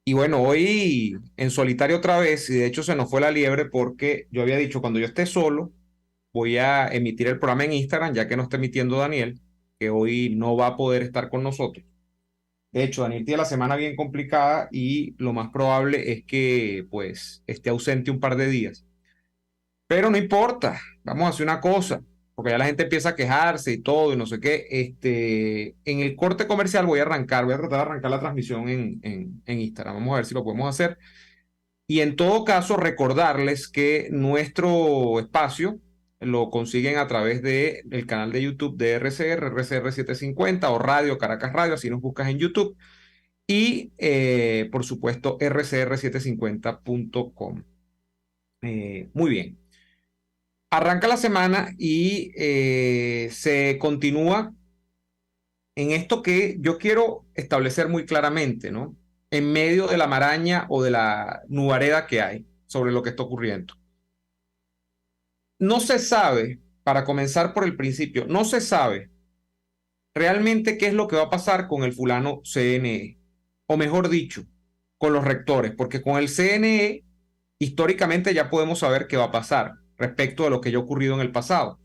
Y bueno, hoy en solitario otra vez, y de hecho se nos fue la liebre porque yo había dicho, cuando yo esté solo, voy a emitir el programa en Instagram, ya que no está emitiendo Daniel, que hoy no va a poder estar con nosotros. De hecho, Daniel tiene la semana bien complicada y lo más probable es que pues esté ausente un par de días. Pero no importa, vamos a hacer una cosa, porque ya la gente empieza a quejarse y todo y no sé qué. En el corte comercial voy a tratar de arrancar la transmisión en Instagram. Vamos a ver si lo podemos hacer. Y en todo caso, recordarles que nuestro espacio lo consiguen a través del canal de YouTube de RCR, RCR 750 o Radio Caracas Radio, así nos buscas en YouTube. Y por supuesto, rcr750.com. Muy bien. Arranca la semana y se continúa en esto que yo quiero establecer muy claramente, ¿no? En medio de la maraña o de la nubareda que hay sobre lo que está ocurriendo. No se sabe, para comenzar por el principio, no se sabe realmente qué es lo que va a pasar con el fulano CNE, o mejor dicho, con los rectores, porque con el CNE históricamente ya podemos saber qué va a pasar respecto de lo que ya ha ocurrido en el pasado.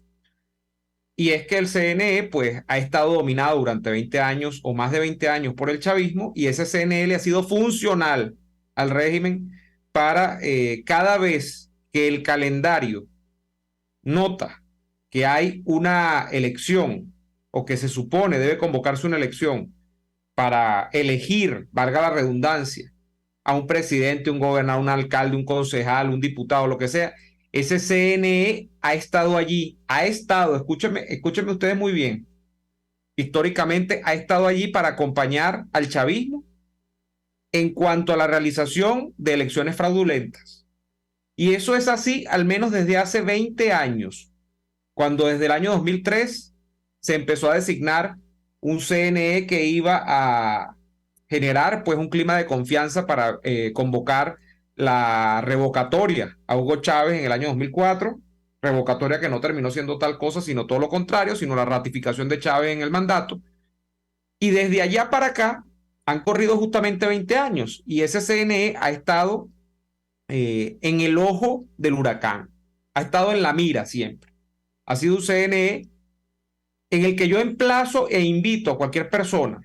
Y es que el CNE pues ha estado dominado durante 20 años o más de 20 años por el chavismo y ese CNE ha sido funcional al régimen para cada vez que el calendario nota que hay una elección o que se supone debe convocarse una elección para elegir, valga la redundancia, a un presidente, un gobernador, un alcalde, un concejal, un diputado, lo que sea, ese CNE ha estado allí, ha estado, escúchenme ustedes muy bien, históricamente ha estado allí para acompañar al chavismo en cuanto a la realización de elecciones fraudulentas. Y eso es así al menos desde hace 20 años, cuando desde el año 2003 se empezó a designar un CNE que iba a generar pues un clima de confianza para convocar la revocatoria a Hugo Chávez en el año 2004, revocatoria que no terminó siendo tal cosa, sino todo lo contrario, sino la ratificación de Chávez en el mandato. Y desde allá para acá han corrido justamente 20 años y ese CNE ha estado en el ojo del huracán, ha estado en la mira siempre. Ha sido un CNE en el que yo emplazo e invito a cualquier persona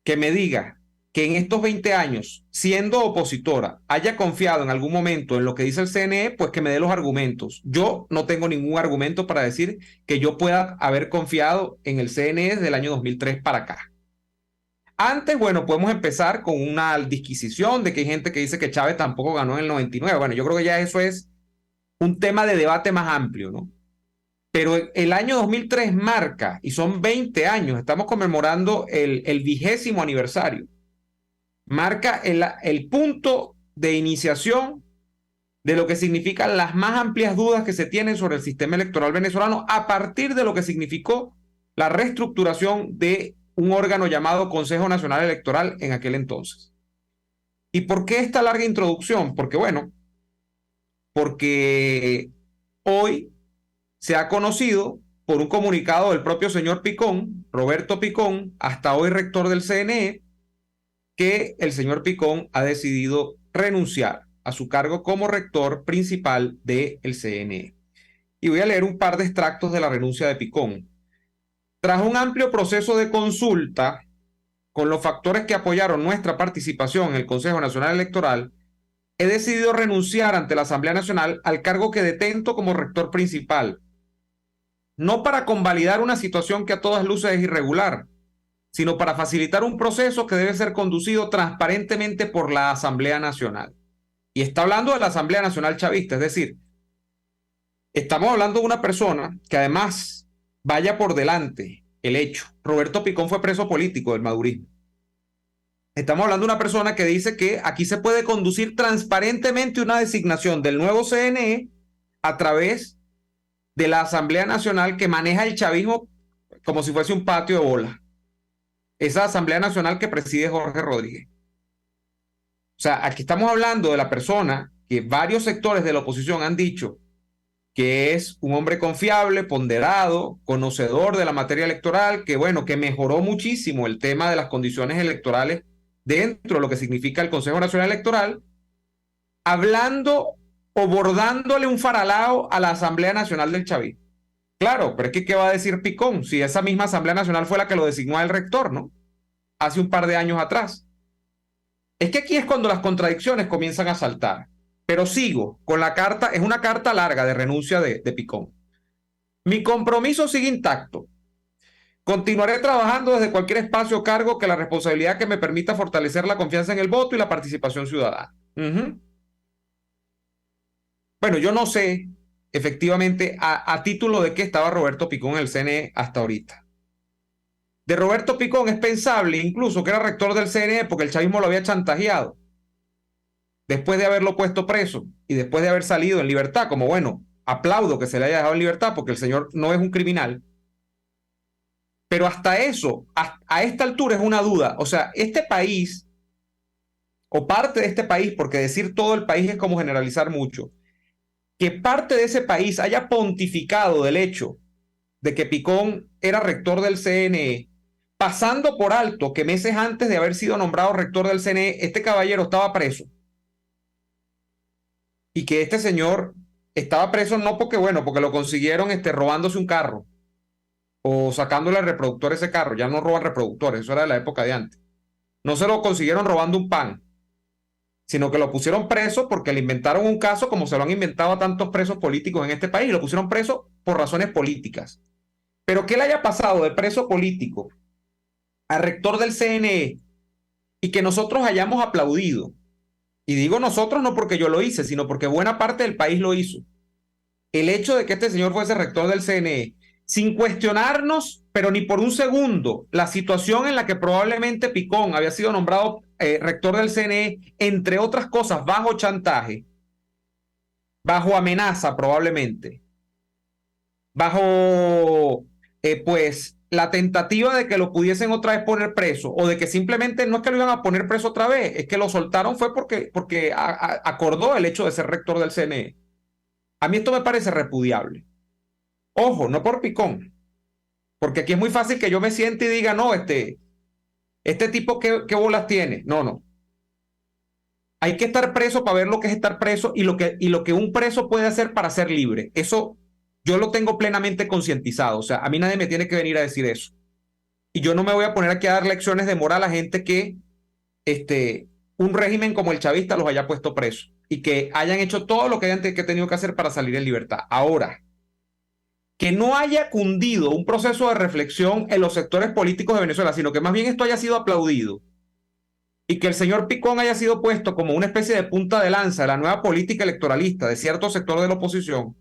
que me diga que en estos 20 años, siendo opositora, haya confiado en algún momento en lo que dice el CNE, pues que me dé los argumentos. Yo no tengo ningún argumento para decir que yo pueda haber confiado en el CNE desde el año 2003 para acá. Antes, bueno, podemos empezar con una disquisición de que hay gente que dice que Chávez tampoco ganó en el 99. Bueno, yo creo que ya eso es un tema de debate más amplio, ¿no? Pero el año 2003 marca, y son 20 años, estamos conmemorando el 20º aniversario, marca el punto de iniciación de lo que significan las más amplias dudas que se tienen sobre el sistema electoral venezolano a partir de lo que significó la reestructuración de un órgano llamado Consejo Nacional Electoral en aquel entonces. ¿Y por qué esta larga introducción? Porque bueno, porque hoy se ha conocido por un comunicado del propio señor Picón, Roberto Picón, hasta hoy rector del CNE, que el señor Picón ha decidido renunciar a su cargo como rector principal del CNE. Y voy a leer un par de extractos de la renuncia de Picón. Tras un amplio proceso de consulta con los factores que apoyaron nuestra participación en el Consejo Nacional Electoral, he decidido renunciar ante la Asamblea Nacional al cargo que detento como rector principal, no para convalidar una situación que a todas luces es irregular, sino para facilitar un proceso que debe ser conducido transparentemente por la Asamblea Nacional. Y está hablando de la Asamblea Nacional Chavista, es decir, estamos hablando de una persona que además vaya por delante el hecho. Roberto Picón fue preso político del madurismo. Estamos hablando de una persona que dice que aquí se puede conducir transparentemente una designación del nuevo CNE a través de la Asamblea Nacional que maneja el chavismo como si fuese un patio de bola. Esa Asamblea Nacional que preside Jorge Rodríguez. O sea, aquí estamos hablando de la persona que varios sectores de la oposición han dicho que es un hombre confiable, ponderado, conocedor de la materia electoral, que bueno, que mejoró muchísimo el tema de las condiciones electorales dentro de lo que significa el Consejo Nacional Electoral, hablando o bordándole un faralao a la Asamblea Nacional del Chavismo. Claro, pero es que ¿qué va a decir Picón? Si esa misma Asamblea Nacional fue la que lo designó al rector, ¿no? Hace un par de años atrás. Es que aquí es cuando las contradicciones comienzan a saltar. Pero sigo con la carta, es una carta larga de renuncia de Picón. Mi compromiso sigue intacto. Continuaré trabajando desde cualquier espacio o cargo que la responsabilidad que me permita fortalecer la confianza en el voto y la participación ciudadana. Bueno, yo no sé efectivamente a título de qué estaba Roberto Picón en el CNE hasta ahorita. De Roberto Picón es pensable incluso que era rector del CNE porque el chavismo lo había chantajeado después de haberlo puesto preso y después de haber salido en libertad, como bueno, aplaudo que se le haya dejado en libertad porque el señor no es un criminal. Pero hasta eso, a esta altura es una duda. O sea, este país, o parte de este país, porque decir todo el país es como generalizar mucho, que parte de ese país haya pontificado del hecho de que Picón era rector del CNE, pasando por alto que meses antes de haber sido nombrado rector del CNE, este caballero estaba preso. Y que este señor estaba preso no porque, bueno, porque lo consiguieron robándose un carro o sacándole al reproductor ese carro. Ya no roban reproductores, eso era de la época de antes. No se lo consiguieron robando un pan, sino que lo pusieron preso porque le inventaron un caso como se lo han inventado a tantos presos políticos en este país. Lo pusieron preso por razones políticas. Pero que él haya pasado de preso político a rector del CNE y que nosotros hayamos aplaudido, y digo nosotros no porque yo lo hice, sino porque buena parte del país lo hizo, el hecho de que este señor fuese rector del CNE, sin cuestionarnos, pero ni por un segundo, la situación en la que probablemente Picón había sido nombrado rector del CNE, entre otras cosas, bajo chantaje, bajo amenaza probablemente, bajo pues la tentativa de que lo pudiesen otra vez poner preso o de que simplemente no es que lo iban a poner preso otra vez, es que lo soltaron fue porque acordó el hecho de ser rector del CNE. A mí esto me parece repudiable. Ojo, no por Picón, porque aquí es muy fácil que yo me siente y diga, no, este tipo qué bolas tiene. No, no. Hay que estar preso para ver lo que es estar preso y lo que un preso puede hacer para ser libre. Eso yo lo tengo plenamente concientizado. O sea, a mí nadie me tiene que venir a decir eso. Y yo no me voy a poner aquí a dar lecciones de moral a gente que un régimen como el chavista los haya puesto presos y que hayan hecho todo lo que hayan tenido que hacer para salir en libertad. Ahora, que no haya cundido un proceso de reflexión en los sectores políticos de Venezuela, sino que más bien esto haya sido aplaudido y que el señor Picón haya sido puesto como una especie de punta de lanza de la nueva política electoralista de cierto sector de la oposición,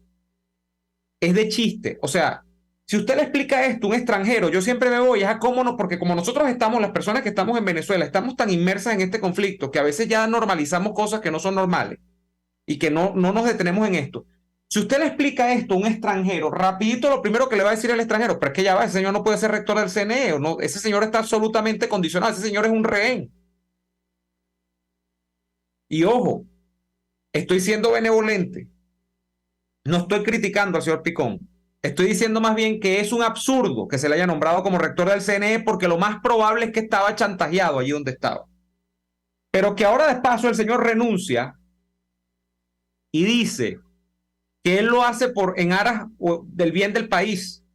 es de chiste. O sea, si usted le explica esto a un extranjero, yo siempre me voy, es a cómo no, porque como nosotros estamos, las personas que estamos en Venezuela, estamos tan inmersas en este conflicto que a veces ya normalizamos cosas que no son normales y que no nos detenemos en esto. Si usted le explica esto a un extranjero, rapidito lo primero que le va a decir al extranjero, pero es que ya va, ese señor no puede ser rector del CNE, o no, ese señor está absolutamente condicionado, ese señor es un rehén. Y ojo, estoy siendo benevolente, no estoy criticando al señor Picón, estoy diciendo más bien que es un absurdo que se le haya nombrado como rector del CNE porque lo más probable es que estaba chantajeado allí donde estaba. Pero que ahora de paso el señor renuncia y dice que él lo hace en aras del bien del país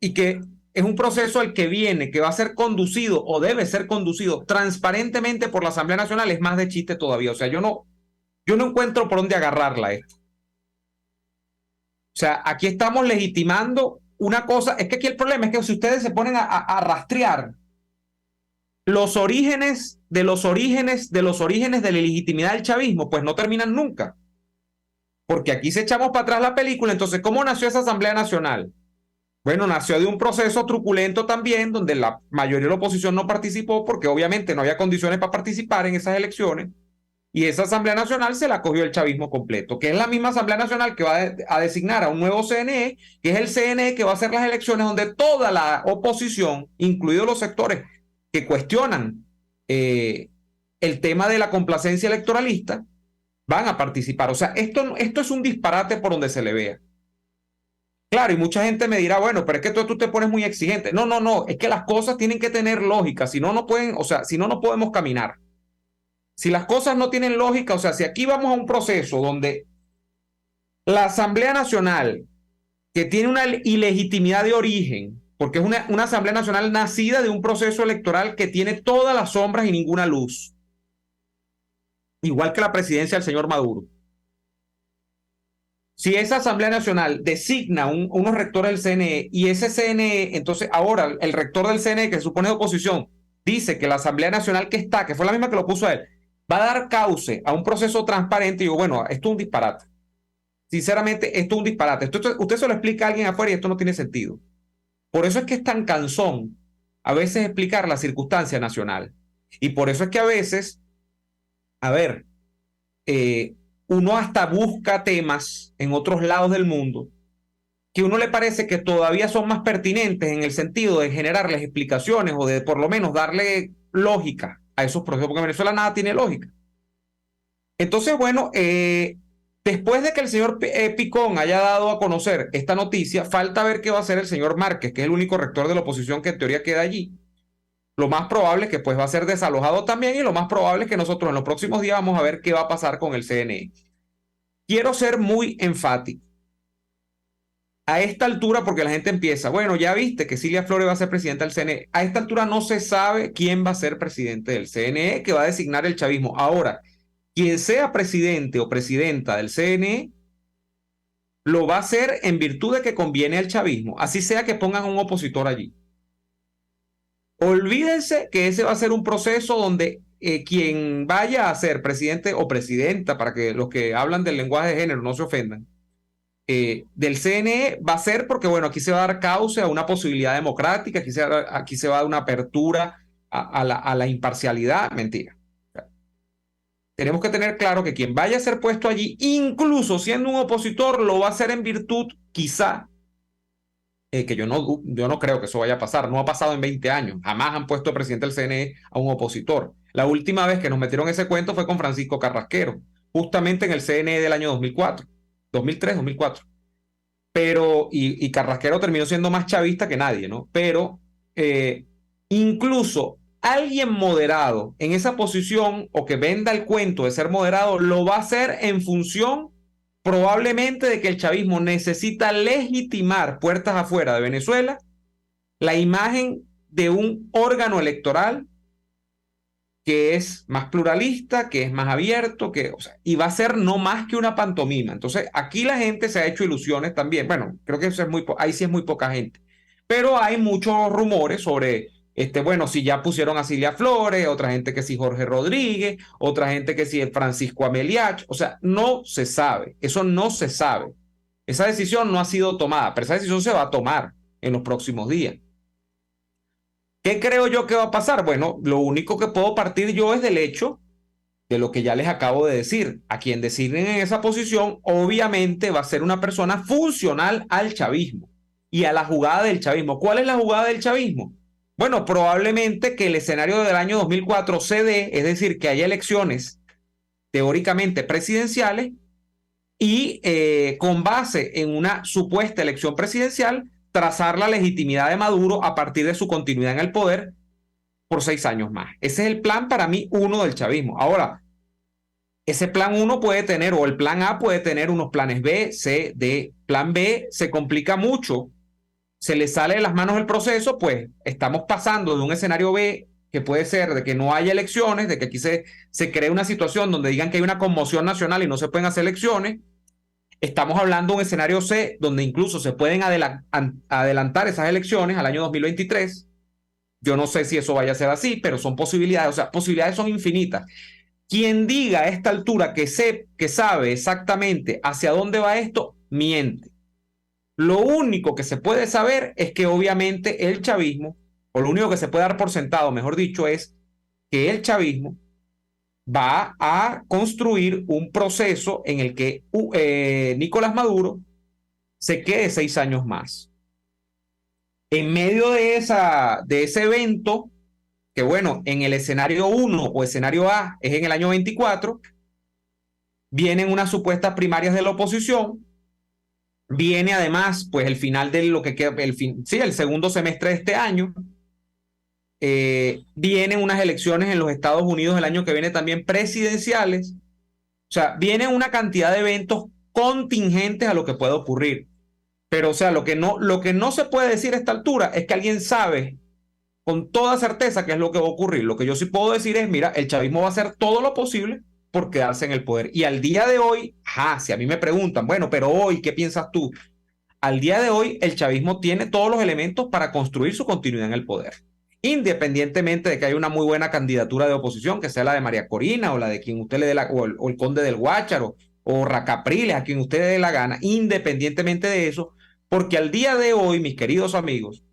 y que es un proceso al que viene, que va a ser conducido o debe ser conducido transparentemente por la Asamblea Nacional, es más de chiste todavía. O sea, yo no encuentro por dónde agarrarla esto. O sea, aquí estamos legitimando una cosa, es que aquí el problema es que si ustedes se ponen a rastrear los orígenes de los orígenes de los orígenes de la legitimidad del chavismo, pues no terminan nunca. Porque aquí se echamos para atrás la película, entonces, ¿cómo nació esa Asamblea Nacional? Bueno, nació de un proceso truculento también, donde la mayoría de la oposición no participó, porque obviamente no había condiciones para participar en esas elecciones, y esa Asamblea Nacional se la cogió el chavismo completo, que es la misma Asamblea Nacional que va a designar a un nuevo CNE, que es el CNE que va a hacer las elecciones donde toda la oposición, incluidos los sectores que cuestionan el tema de la complacencia electoralista, van a participar. O sea, esto es un disparate por donde se le vea. Claro, y mucha gente me dirá, bueno, pero es que tú te pones muy exigente. No, no, no, es que las cosas tienen que tener lógica, si no, no pueden, o sea, si no, no podemos caminar. Si las cosas no tienen lógica, o sea, si aquí vamos a un proceso donde la Asamblea Nacional, que tiene una ilegitimidad de origen, porque es una Asamblea Nacional nacida de un proceso electoral que tiene todas las sombras y ninguna luz, igual que la presidencia del señor Maduro. Si esa Asamblea Nacional designa unos rectores del CNE y ese CNE, entonces ahora el rector del CNE, que se supone de oposición, dice que la Asamblea Nacional que está, que fue la misma que lo puso a él, va a dar cauce a un proceso transparente, y digo, bueno, esto es un disparate. Sinceramente, esto es un disparate. Usted se lo explica a alguien afuera y esto no tiene sentido. Por eso es que es tan cansón a veces explicar la circunstancia nacional. Y por eso es que a veces, a ver, eh, uno hasta busca temas en otros lados del mundo que uno le parece que todavía son más pertinentes en el sentido de generarles explicaciones o de por lo menos darle lógica a esos procesos, porque en Venezuela nada tiene lógica. Entonces, bueno, después de que el señor Picón haya dado a conocer esta noticia, falta ver qué va a hacer el señor Márquez, que es el único rector de la oposición que en teoría queda allí. Lo más probable es que pues va a ser desalojado también, y lo más probable es que nosotros en los próximos días vamos a ver qué va a pasar con el CNE. Quiero ser muy enfático. A esta altura, porque la gente empieza, bueno, ya viste que Cilia Flores va a ser presidenta del CNE. A esta altura no se sabe quién va a ser presidente del CNE, que va a designar el chavismo. Ahora, quien sea presidente o presidenta del CNE, lo va a hacer en virtud de que conviene al chavismo, así sea que pongan un opositor allí. Olvídense que ese va a ser un proceso donde quien vaya a ser presidente o presidenta, para que los que hablan del lenguaje de género no se ofendan, del CNE va a ser porque, bueno, aquí se va a dar cauce a una posibilidad democrática, aquí se va a dar una apertura a la imparcialidad. Mentira. Tenemos que tener claro que quien vaya a ser puesto allí, incluso siendo un opositor, lo va a hacer en virtud, quizá, que yo no creo que eso vaya a pasar. No ha pasado en 20 años. Jamás han puesto presidente del CNE a un opositor. La última vez que nos metieron ese cuento fue con Francisco Carrasquero, justamente en el CNE del año 2004, 2003, 2004. Pero, y Carrasquero terminó siendo más chavista que nadie, ¿no? Pero incluso alguien moderado en esa posición o que venda el cuento de ser moderado, lo va a hacer en función probablemente de que el chavismo necesita legitimar puertas afuera de Venezuela la imagen de un órgano electoral que es más pluralista, que es más abierto, o sea, y va a ser no más que una pantomima. Entonces, aquí la gente se ha hecho ilusiones también. Bueno, creo que eso es ahí sí es muy poca gente. Pero hay muchos rumores sobre, bueno, si ya pusieron a Cilia Flores, otra gente que sí Jorge Rodríguez, otra gente que sí Francisco Ameliach. O sea, no se sabe. Eso no se sabe. Esa decisión no ha sido tomada, pero esa decisión se va a tomar en los próximos días. ¿Qué creo yo que va a pasar? Bueno, lo único que puedo partir yo es del hecho de lo que ya les acabo de decir. A quien designen en esa posición, obviamente va a ser una persona funcional al chavismo y a la jugada del chavismo. ¿Cuál es la jugada del chavismo? Bueno, probablemente que el escenario del año 2004 se dé, es decir, que haya elecciones teóricamente presidenciales y con base en una supuesta elección presidencial, trazar la legitimidad de Maduro a partir de su continuidad en el poder por 6 años más. Ese es el plan para mí uno del chavismo. Ahora, ese plan 1 puede tener, o el plan A puede tener unos planes B, C, D. Plan B se complica mucho, se le sale de las manos el proceso, pues estamos pasando de un escenario B que puede ser de que no haya elecciones, de que aquí se cree una situación donde digan que hay una conmoción nacional y no se pueden hacer elecciones. Estamos hablando de un escenario C donde incluso se pueden adelantar esas elecciones al año 2023. Yo no sé si eso vaya a ser así, pero son posibilidades, o sea, posibilidades son infinitas. Quien diga a esta altura que sabe exactamente hacia dónde va esto, miente. Lo único que se puede saber es que obviamente el chavismo, o lo único que se puede dar por sentado, mejor dicho, es que el chavismo va a construir un proceso en el que Nicolás Maduro se quede 6 años más. En medio de ese evento, que bueno, en el escenario 1 o escenario A es en el año 24, vienen unas supuestas primarias de la oposición Viene además, pues el final de lo que queda, el segundo semestre de este año. Vienen unas elecciones en los Estados Unidos el año que viene también presidenciales. O sea, viene una cantidad de eventos contingentes a lo que puede ocurrir. Pero, o sea, lo que no se puede decir a esta altura es que alguien sabe con toda certeza qué es lo que va a ocurrir. Lo que yo sí puedo decir es, mira, el chavismo va a hacer todo lo posible por quedarse en el poder. Y al día de hoy, si a mí me preguntan, bueno, pero hoy, ¿qué piensas tú? Al día de hoy, el chavismo tiene todos los elementos para construir su continuidad en el poder. Independientemente de que haya una muy buena candidatura de oposición, que sea la de María Corina o la de quien usted le dé o el conde del Guácharo o Racapriles, a quien usted le dé la gana, independientemente de eso, porque al día de hoy, mis queridos amigos,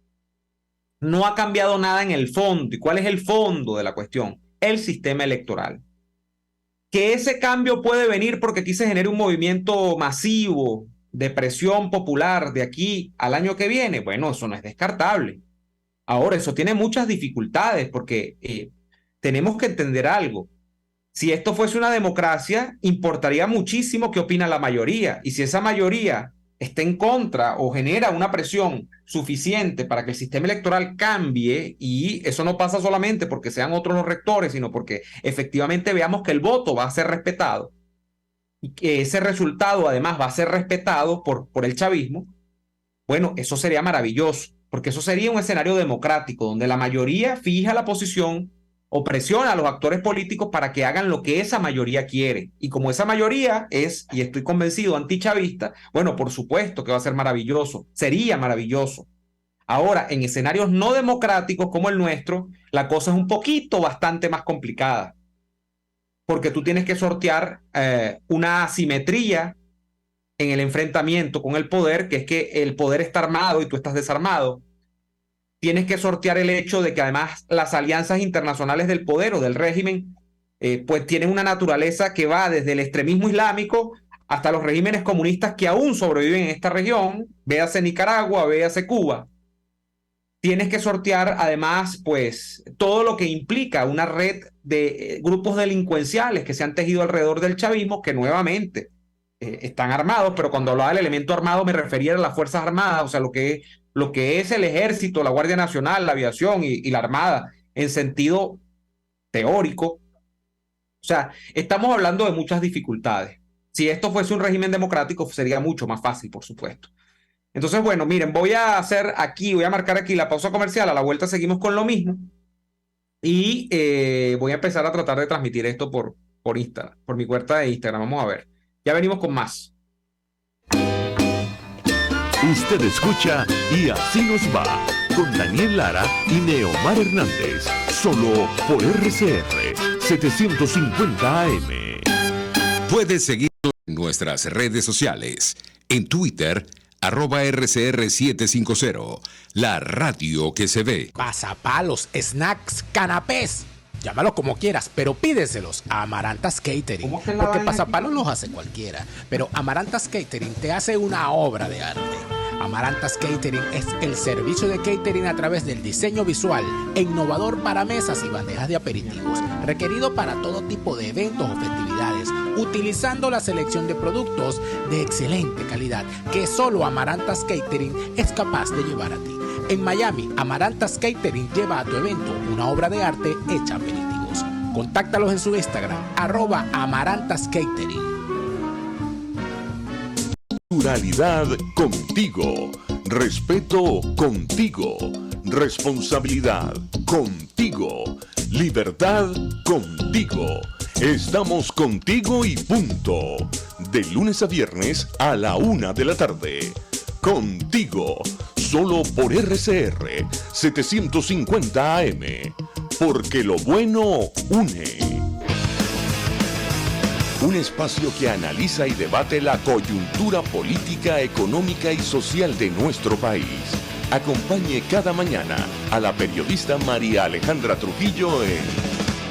no ha cambiado nada en el fondo. ¿Y cuál es el fondo de la cuestión? El sistema electoral. Que ese cambio puede venir porque aquí se genere un movimiento masivo de presión popular de aquí al año que viene. Bueno, eso no es descartable. Ahora, eso tiene muchas dificultades porque tenemos que entender algo. Si esto fuese una democracia, importaría muchísimo qué opina la mayoría. Y si esa mayoría está en contra o genera una presión suficiente para que el sistema electoral cambie, y eso no pasa solamente porque sean otros los rectores, sino porque efectivamente veamos que el voto va a ser respetado y que ese resultado además va a ser respetado por el chavismo, bueno, eso sería maravilloso, porque eso sería un escenario democrático donde la mayoría fija la posición o presiona a los actores políticos para que hagan lo que esa mayoría quiere. Y como esa mayoría es, y estoy convencido, antichavista, bueno, por supuesto que va a ser maravilloso, sería maravilloso. Ahora, en escenarios no democráticos como el nuestro, la cosa es un poquito bastante más complicada, porque tú tienes que sortear una asimetría en el enfrentamiento con el poder, que es que el poder está armado y tú estás desarmado. Tienes que sortear el hecho de que además las alianzas internacionales del poder o del régimen, pues tienen una naturaleza que va desde el extremismo islámico hasta los regímenes comunistas que aún sobreviven en esta región, véase Nicaragua, véase Cuba. Tienes que sortear además, pues, todo lo que implica una red de grupos delincuenciales que se han tejido alrededor del chavismo, que nuevamente están armados, pero cuando hablaba del elemento armado me refería a las Fuerzas Armadas, o sea, lo que es el Ejército, la Guardia Nacional, la aviación y la Armada en sentido teórico. O sea, estamos hablando de muchas dificultades. Si esto fuese un régimen democrático, sería mucho más fácil, por supuesto. Entonces, bueno, miren, voy a marcar aquí la pausa comercial, a la vuelta seguimos con lo mismo y voy a empezar a tratar de transmitir esto por Instagram, por mi cuenta de Instagram, vamos a ver. Ya venimos con más. Usted escucha Y Así Nos Va, con Daniel Lara y Neomar Hernández, solo por RCR 750 AM. Puedes seguirnos en nuestras redes sociales, en Twitter, @RCR750, la radio que se ve. Pasapalos, snacks, canapés. Llámalo como quieras, pero pídeselos a Amarantas Catering. Porque pasapalos los hace cualquiera, pero Amarantas Catering te hace una obra de arte. Amarantas Catering es el servicio de catering a través del diseño visual e innovador para mesas y bandejas de aperitivos, requerido para todo tipo de eventos o festividades, utilizando la selección de productos de excelente calidad que solo Amarantas Catering es capaz de llevar a ti. En Miami, Amarantas Catering lleva a tu evento una obra de arte hecha aperitivos. Contáctalos en su Instagram, @Amarantas Catering. Naturalidad contigo, respeto contigo, responsabilidad contigo, libertad contigo. Estamos contigo y punto. De lunes a viernes a la 1 de la tarde. Contigo, solo por RCR 750 AM. Porque lo bueno une. Un espacio que analiza y debate la coyuntura política, económica y social de nuestro país. Acompañe cada mañana a la periodista María Alejandra Trujillo en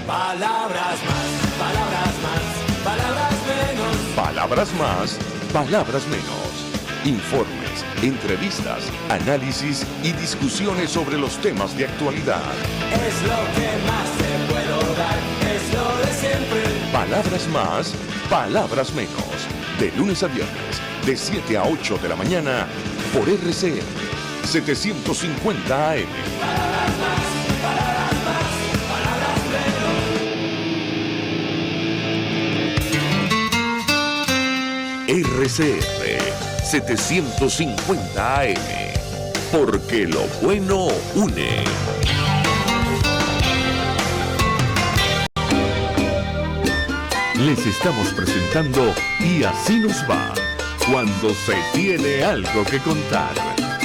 Palabras más, palabras más, palabras menos. Palabras más, palabras menos. Informes, entrevistas, análisis y discusiones sobre los temas de actualidad. Es lo que más te puedo dar, es lo de siempre. Palabras más, palabras menos. De lunes a viernes, de 7 a 8 de la mañana por RCR 750 AM. RCR 750 AM, porque lo bueno une. Les estamos presentando Y así nos va, cuando se tiene algo que contar,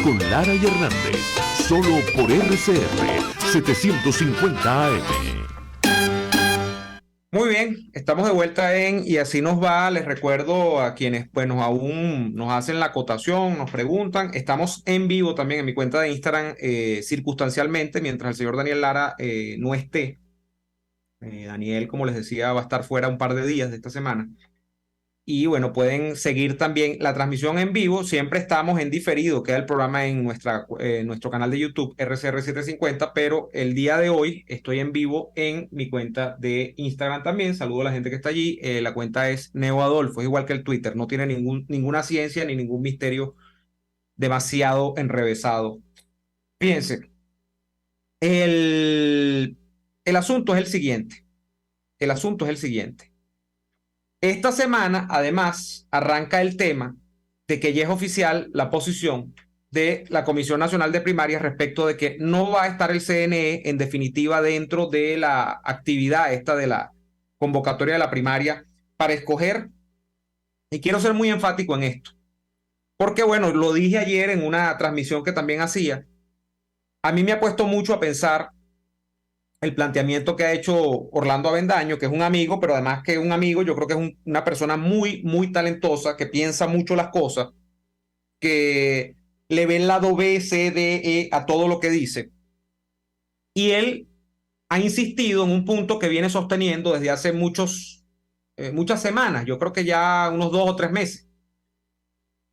con Lara y Hernández, solo por RCR 750 AM. Muy bien, estamos de vuelta en Y así nos va. Les recuerdo a quienes aún nos hacen la acotación, nos preguntan. Estamos en vivo también en mi cuenta de Instagram, circunstancialmente, mientras el señor Daniel Lara no esté. Daniel, como les decía, va a estar fuera un par de días de esta semana. Y bueno, pueden seguir también la transmisión en vivo. Siempre estamos en diferido, queda el programa en nuestro canal de YouTube, RCR750, pero el día de hoy estoy en vivo en mi cuenta de Instagram también. Saludo a la gente que está allí. La cuenta es Neo Adolfo, es igual que el Twitter, no tiene ninguna ciencia ni ningún misterio demasiado enrevesado. Fíjense, el asunto es el siguiente. El asunto es el siguiente. Esta semana, además, arranca el tema de que ya es oficial la posición de la Comisión Nacional de Primarias respecto de que no va a estar el CNE en definitiva dentro de la actividad esta de la convocatoria de la primaria para escoger, y quiero ser muy enfático en esto, porque bueno, lo dije ayer en una transmisión que también hacía, a mí me ha puesto mucho a pensar el planteamiento que ha hecho Orlando Avendaño, que es un amigo, pero además que un amigo, yo creo que es una persona muy, muy talentosa, que piensa mucho las cosas, que le ve el lado B, C, D, E a todo lo que dice. Y él ha insistido en un punto que viene sosteniendo desde hace muchas semanas, yo creo que ya unos 2 o 3 meses.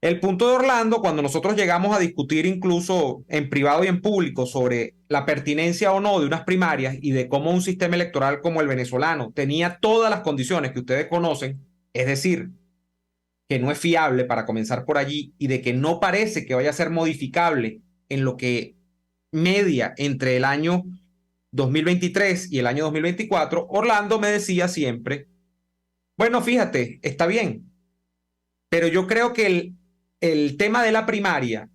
El punto de Orlando, cuando nosotros llegamos a discutir incluso en privado y en público sobre la pertinencia o no de unas primarias y de cómo un sistema electoral como el venezolano tenía todas las condiciones que ustedes conocen, es decir, que no es fiable para comenzar por allí y de que no parece que vaya a ser modificable en lo que media entre el año 2023 y el año 2024, Orlando me decía siempre, bueno, fíjate, está bien, pero yo creo que el tema de la primaria,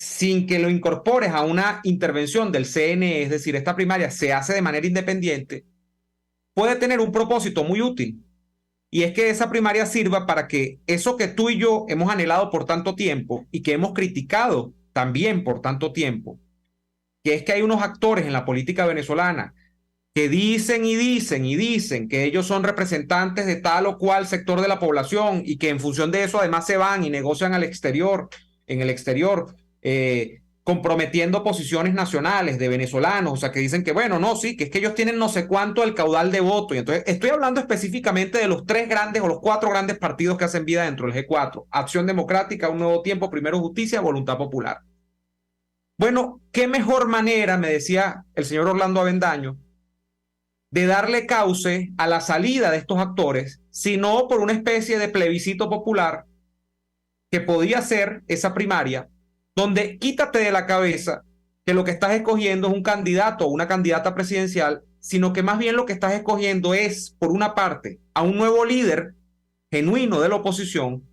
sin que lo incorpores a una intervención del CNE, es decir, esta primaria se hace de manera independiente, puede tener un propósito muy útil. Y es que esa primaria sirva para que eso que tú y yo hemos anhelado por tanto tiempo y que hemos criticado también por tanto tiempo, que es que hay unos actores en la política venezolana que dicen y dicen y dicen que ellos son representantes de tal o cual sector de la población y que en función de eso además se van y negocian en el exterior, comprometiendo posiciones nacionales de venezolanos, o sea, que dicen que bueno, no, sí, que es que ellos tienen no sé cuánto el caudal de voto. Y entonces estoy hablando específicamente de los 3 grandes o los 4 grandes partidos que hacen vida dentro del G4, Acción Democrática, Un Nuevo Tiempo, Primero Justicia, Voluntad Popular. Bueno, qué mejor manera, me decía el señor Orlando Avendaño, de darle cauce a la salida de estos actores, sino por una especie de plebiscito popular que podía ser esa primaria, donde quítate de la cabeza que lo que estás escogiendo es un candidato o una candidata presidencial, sino que más bien lo que estás escogiendo es, por una parte, a un nuevo líder genuino de la oposición,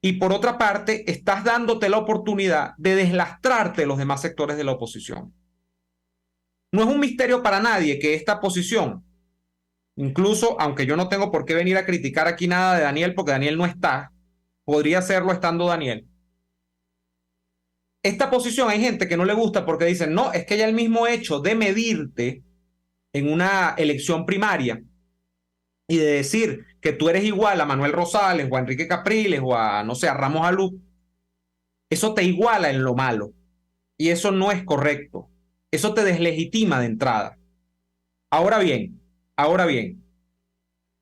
y por otra parte, estás dándote la oportunidad de deslastrarte de los demás sectores de la oposición. No es un misterio para nadie que esta posición, incluso aunque yo no tengo por qué venir a criticar aquí nada de Daniel, porque Daniel no está, podría hacerlo estando Daniel. Esta posición hay gente que no le gusta porque dicen, no, es que ya el mismo hecho de medirte en una elección primaria y de decir que tú eres igual a Manuel Rosales o a Enrique Capriles o a, no sé, a Ramos Alú, eso te iguala en lo malo. Y eso no es correcto. Eso te deslegitima de entrada. Ahora bien,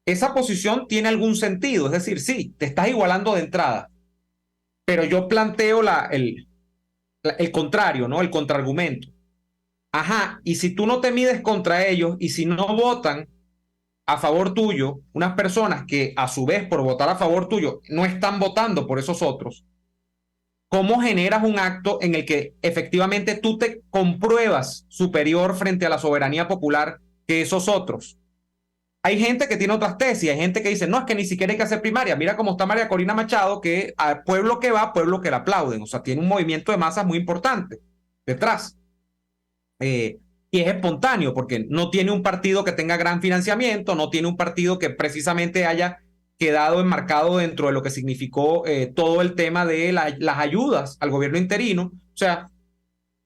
esa posición tiene algún sentido, es decir, sí, te estás igualando de entrada, pero yo planteo el contrario, ¿no? El contraargumento. Ajá, y si tú no te mides contra ellos y si no votan a favor tuyo, unas personas que a su vez por votar a favor tuyo no están votando por esos otros, ¿cómo generas un acto en el que efectivamente tú te compruebas superior frente a la soberanía popular que esos otros? Hay gente que tiene otras tesis, hay gente que dice, no, es que ni siquiera hay que hacer primaria. Mira cómo está María Corina Machado, que al pueblo que va, pueblo que la aplauden. O sea, tiene un movimiento de masas muy importante detrás. Y es espontáneo, porque no tiene un partido que tenga gran financiamiento, no tiene un partido que precisamente haya quedado enmarcado dentro de lo que significó todo el tema de las ayudas al gobierno interino. O sea,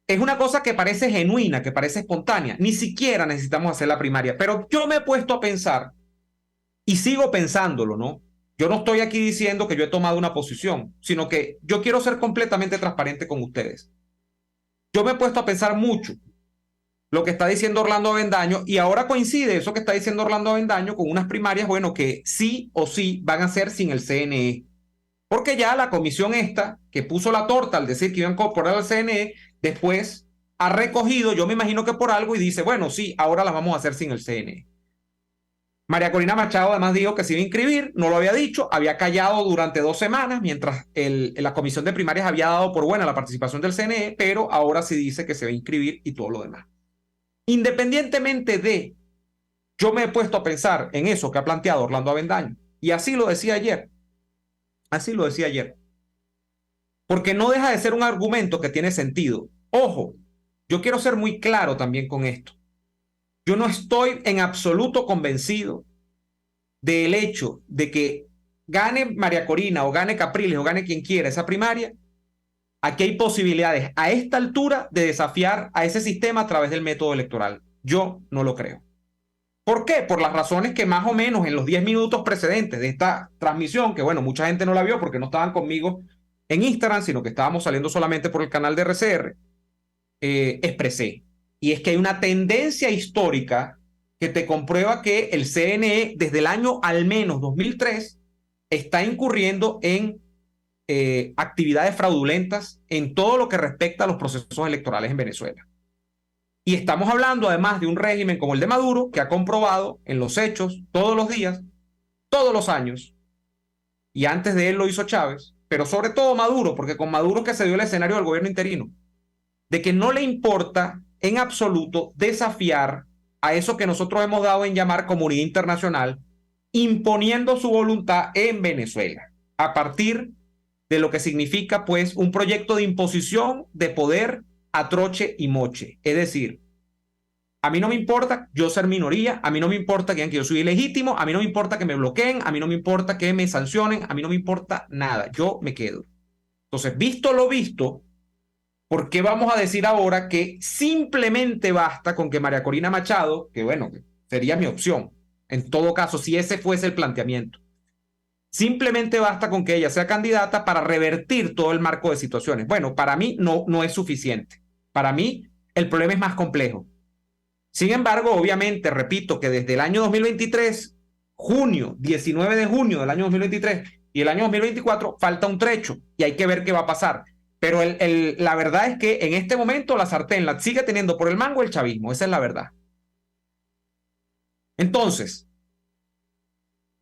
es una cosa que parece genuina, que parece espontánea. Ni siquiera necesitamos hacer la primaria. Pero yo me he puesto a pensar, y sigo pensándolo, ¿no? Yo no estoy aquí diciendo que yo he tomado una posición, sino que yo quiero ser completamente transparente con ustedes. Yo me he puesto a pensar mucho lo que está diciendo Orlando Avendaño, y ahora coincide eso que está diciendo Orlando Avendaño con unas primarias, bueno, que sí o sí van a ser sin el CNE. Porque ya la comisión esta, que puso la torta al decir que iban a incorporar al CNE, después ha recogido, yo me imagino que por algo, y dice, bueno, sí, ahora las vamos a hacer sin el CNE. María Corina Machado además dijo que se iba a inscribir, no lo había dicho, había callado durante 2 semanas, mientras la comisión de primarias había dado por buena la participación del CNE, pero ahora sí dice que se va a inscribir y todo lo demás. Independientemente de, yo me he puesto a pensar en eso que ha planteado Orlando Avendaño, y así lo decía ayer. Así lo decía ayer. Porque no deja de ser un argumento que tiene sentido. Ojo, yo quiero ser muy claro también con esto. Yo no estoy en absoluto convencido del hecho de que gane María Corina o gane Capriles o gane quien quiera esa primaria. Aquí hay posibilidades a esta altura de desafiar a ese sistema a través del método electoral. Yo no lo creo. ¿Por qué? Por las razones que más o menos en los 10 minutos precedentes de esta transmisión, que bueno, mucha gente no la vio porque no estaban conmigo en Instagram, sino que estábamos saliendo solamente por el canal de RCR, expresé. Y es que hay una tendencia histórica que te comprueba que el CNE desde el año al menos 2003 está incurriendo en actividades fraudulentas en todo lo que respecta a los procesos electorales en Venezuela. Y estamos hablando además de un régimen como el de Maduro, que ha comprobado en los hechos todos los días, todos los años, y antes de él lo hizo Chávez, pero sobre todo Maduro, porque con Maduro que se dio el escenario del gobierno interino, de que no le importa en absoluto desafiar a eso que nosotros hemos dado en llamar comunidad internacional, imponiendo su voluntad en Venezuela, a partir de lo que significa pues un proyecto de imposición de poder a troche y moche. Es decir, a mí no me importa yo ser minoría, a mí no me importa que yo soy ilegítimo, a mí no me importa que me bloqueen, a mí no me importa que me sancionen, a mí no me importa nada, yo me quedo. Entonces, visto lo visto, ¿por qué vamos a decir ahora que simplemente basta con que María Corina Machado, que bueno, sería mi opción, en todo caso, si ese fuese el planteamiento, simplemente basta con que ella sea candidata para revertir todo el marco de situaciones? Bueno, para mí no es suficiente. Para mí el problema es más complejo. Sin embargo, obviamente, repito que desde el año 2023, 19 de junio del año 2023 y el año 2024, falta un trecho y hay que ver qué va a pasar. Pero la verdad es que en este momento la sartén la sigue teniendo por el mango el chavismo. Esa es la verdad. Entonces,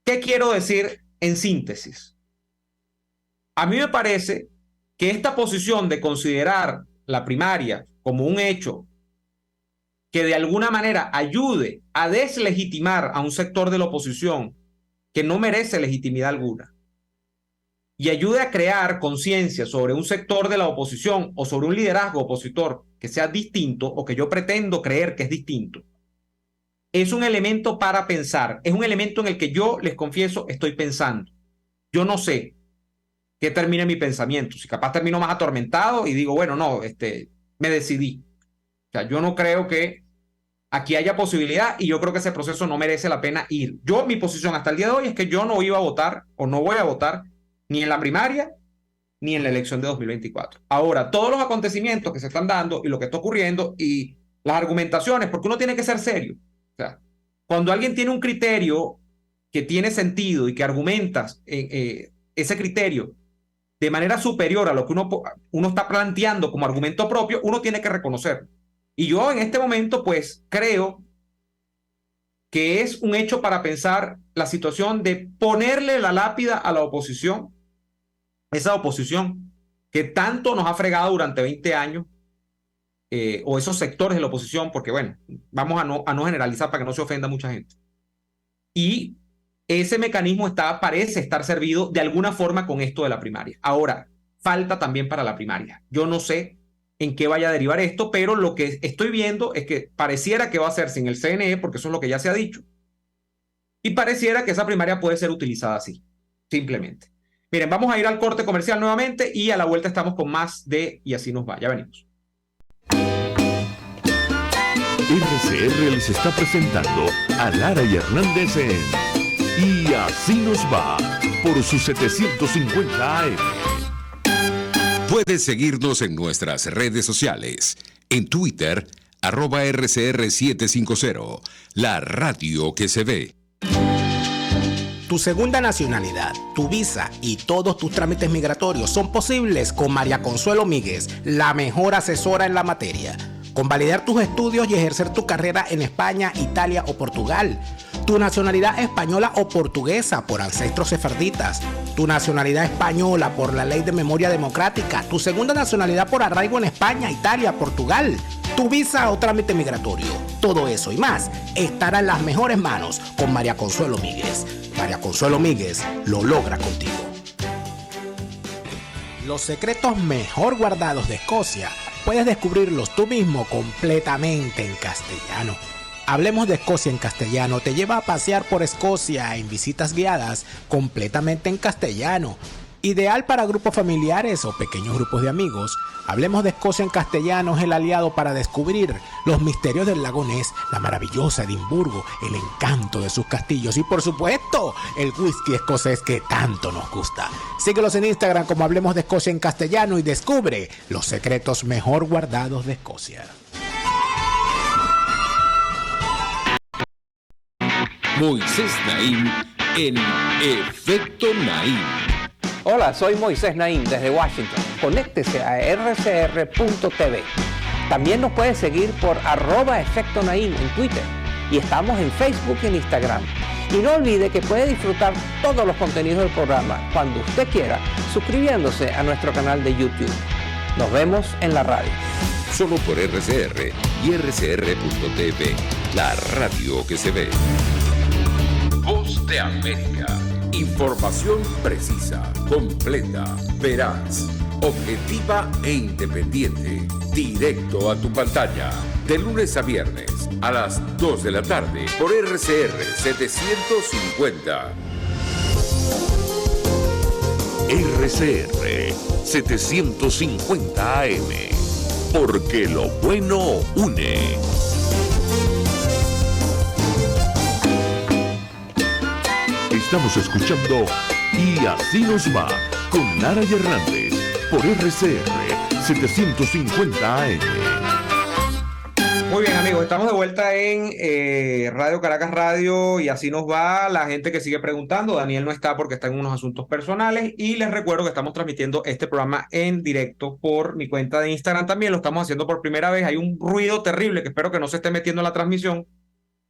¿qué quiero decir en síntesis? A mí me parece que esta posición de considerar la primaria como un hecho que de alguna manera ayude a deslegitimar a un sector de la oposición que no merece legitimidad alguna y ayude a crear conciencia sobre un sector de la oposición o sobre un liderazgo opositor que sea distinto o que yo pretendo creer que es distinto, es un elemento para pensar, es un elemento en el que yo, les confieso, estoy pensando. Yo no sé qué termine mi pensamiento, si capaz termino más atormentado y digo, bueno, no, me decidí. O sea, yo no creo que aquí haya posibilidad y yo creo que ese proceso no merece la pena ir. Yo, mi posición hasta el día de hoy es que yo no iba a votar o no voy a votar ni en la primaria ni en la elección de 2024. Ahora, todos los acontecimientos que se están dando y lo que está ocurriendo y las argumentaciones, porque uno tiene que ser serio. O sea, cuando alguien tiene un criterio que tiene sentido y que argumentas ese criterio de manera superior a lo que uno está planteando como argumento propio, uno tiene que reconocerlo. Y yo en este momento, pues, creo que es un hecho para pensar la situación de ponerle la lápida a la oposición, esa oposición que tanto nos ha fregado durante 20 años, o esos sectores de la oposición, porque bueno, vamos a no generalizar para que no se ofenda mucha gente. Y ese mecanismo parece estar servido de alguna forma con esto de la primaria. Ahora, falta también para la primaria. Yo no sé en qué vaya a derivar esto, pero lo que estoy viendo es que pareciera que va a ser sin el CNE, porque eso es lo que ya se ha dicho, y pareciera que esa primaria puede ser utilizada así, simplemente. Miren, vamos a ir al corte comercial nuevamente y a la vuelta estamos con más de Y Así Nos Va. Ya venimos. RCR les está presentando a Lara y Hernández en Y Así Nos Va por su 750 AM. Puedes seguirnos en nuestras redes sociales. En Twitter, @RCR750, la radio que se ve. Tu segunda nacionalidad, tu visa y todos tus trámites migratorios son posibles con María Consuelo Míguez, la mejor asesora en la materia. Con validar tus estudios y ejercer tu carrera en España, Italia o Portugal. Tu nacionalidad española o portuguesa por ancestros sefarditas. Tu nacionalidad española por la Ley de Memoria Democrática. Tu segunda nacionalidad por arraigo en España, Italia, Portugal. Tu visa o trámite migratorio. Todo eso y más estará en las mejores manos con María Consuelo Míguez. María Consuelo Míguez lo logra contigo. Los secretos mejor guardados de Escocia puedes descubrirlos tú mismo completamente en castellano. Hablemos de Escocia en castellano te lleva a pasear por Escocia en visitas guiadas completamente en castellano. Ideal para grupos familiares o pequeños grupos de amigos, Hablemos de Escocia en castellano es el aliado para descubrir los misterios del lago Ness, la maravillosa Edimburgo, el encanto de sus castillos y por supuesto el whisky escocés que tanto nos gusta. Síguelos en Instagram como Hablemos de Escocia en castellano y descubre los secretos mejor guardados de Escocia. Moisés Naim en Efecto Naim. Hola, soy Moisés Naim desde Washington. Conéctese a rcr.tv. También nos puede seguir por @Efecto Naim en Twitter. Y estamos en Facebook y en Instagram. Y no olvide que puede disfrutar todos los contenidos del programa cuando usted quiera, suscribiéndose a nuestro canal de YouTube. Nos vemos en la radio. Solo por RCR y rcr.tv, la radio que se ve. Voz de América. Información precisa, completa, veraz, objetiva e independiente. Directo a tu pantalla. De lunes a viernes a las 2 de la tarde por RCR 750. RCR 750 AM. Porque lo bueno une. Estamos escuchando Y Así Nos Va con Lara y Hernández por RCR 750 AM. Muy bien, amigos, estamos de vuelta en Radio Caracas Radio y Así Nos Va. La gente que sigue preguntando, Daniel no está porque está en unos asuntos personales y les recuerdo que estamos transmitiendo este programa en directo por mi cuenta de Instagram también. Lo estamos haciendo por primera vez. Hay un ruido terrible que espero que no se esté metiendo en la transmisión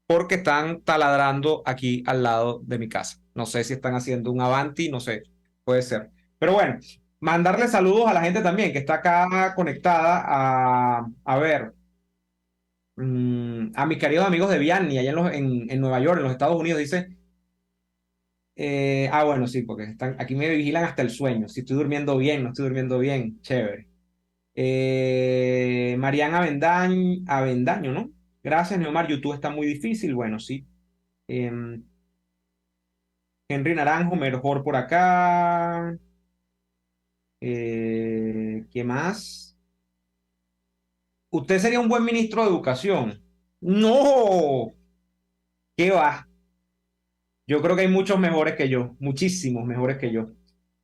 porque están taladrando aquí al lado de mi casa. No sé si están haciendo un Avanti, no sé, puede ser. Pero bueno, mandarle saludos a la gente también que está acá conectada a ver, a mis queridos amigos de Vianney, allá en Nueva York, en los Estados Unidos, dice, bueno, sí, porque aquí me vigilan hasta el sueño, si estoy durmiendo bien, no estoy durmiendo bien, chévere. Mariana Avendaño, ¿no? Gracias, Neomar, YouTube está muy difícil, bueno, sí. Henry Naranjo, mejor por acá. ¿Qué más? ¿Usted sería un buen ministro de Educación? ¡No! ¿Qué va? Yo creo que hay muchos mejores que yo, muchísimos mejores que yo.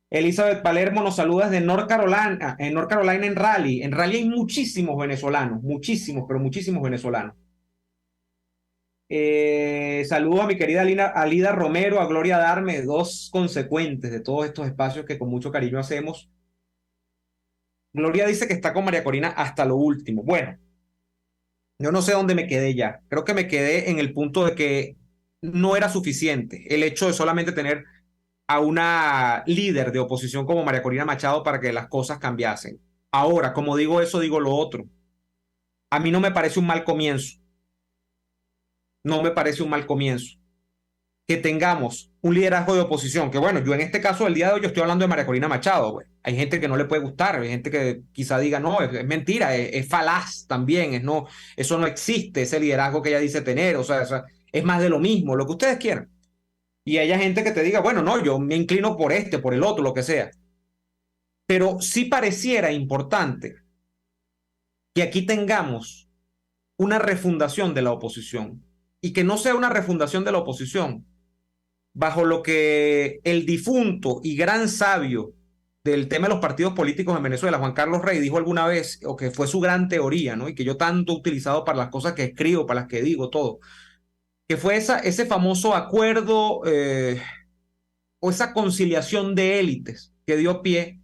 Elizabeth Palermo nos saluda desde North Carolina, en Raleigh. En Raleigh hay muchísimos venezolanos, muchísimos, pero muchísimos venezolanos. Saludo a mi querida Alida Romero, a Gloria Darme, dos consecuentes de todos estos espacios que con mucho cariño hacemos. Gloria dice que está con María Corina hasta lo último. Bueno, yo no sé dónde me quedé ya. Creo que me quedé en el punto de que no era suficiente el hecho de solamente tener a una líder de oposición como María Corina Machado para que las cosas cambiasen. Ahora, como digo eso, digo lo otro. A mí no me parece un mal comienzo. No me parece un mal comienzo que tengamos un liderazgo de oposición, que bueno, yo en este caso, el día de hoy, yo estoy hablando de María Corina Machado, güey. Hay gente que no le puede gustar, hay gente que quizá diga, no, es mentira, es falaz también, no, eso no existe, ese liderazgo que ella dice tener, o sea, es más de lo mismo, lo que ustedes quieran. Y hay gente que te diga, bueno, no, yo me inclino por este, por el otro, lo que sea. Pero sí pareciera importante que aquí tengamos una refundación de la oposición y que no sea una refundación de la oposición bajo lo que el difunto y gran sabio del tema de los partidos políticos en Venezuela, Juan Carlos Rey, dijo alguna vez, o que fue su gran teoría, ¿no? Y que yo tanto he utilizado para las cosas que escribo, para las que digo, todo, que fue ese famoso acuerdo o esa conciliación de élites que dio pie